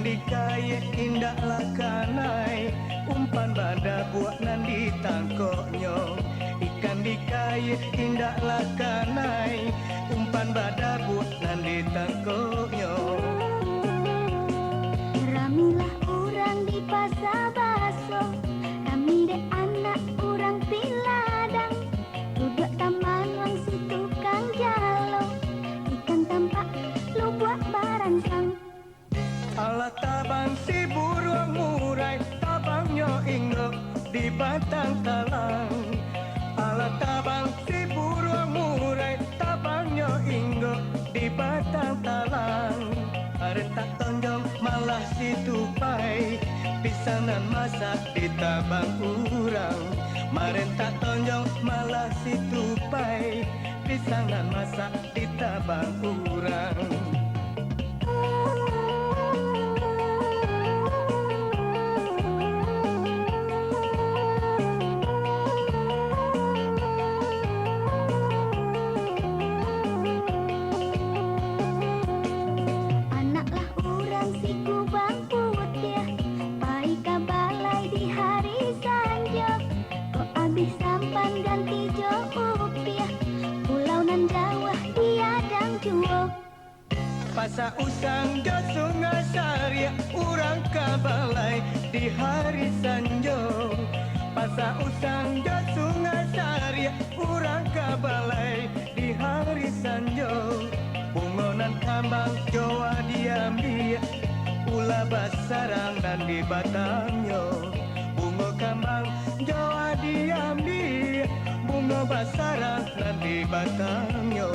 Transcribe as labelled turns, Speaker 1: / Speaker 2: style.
Speaker 1: dikaya indah lakanai, umpan badak buat nan ditangkoknya. Ikan dikaya indah lakanai, umpan badak buat nan ditangkoknya.
Speaker 2: Ramilah orang di pasar baso, rami dek anak orang piladang, duduk taman wang si tukang jalo, ikan tampak lu buat baransang.
Speaker 1: Ala tabang si burung murai, tabangnya inggo di batang talang. Ala tabang si burung murai, tabangnya inggo di batang talang. Are tak tonjong malah si tupai, pisanan masak di tabang urang. Maren tak tonjong malah si tupai, pisanan masak di tabang urang.
Speaker 2: Sampan ganti jo upiah, pulau nan Jawa diadang juo.
Speaker 1: Pasa usang do sungai Saria, urang kabalai di hari sanjo. Pasa usang do sungai Saria, urang kabalai di hari sanjo. Bungonan kambang Jawa diambil, ula basarang dan di batangyo. Bungo kambang Jawa diambil, bunga basarang dan di batangyo.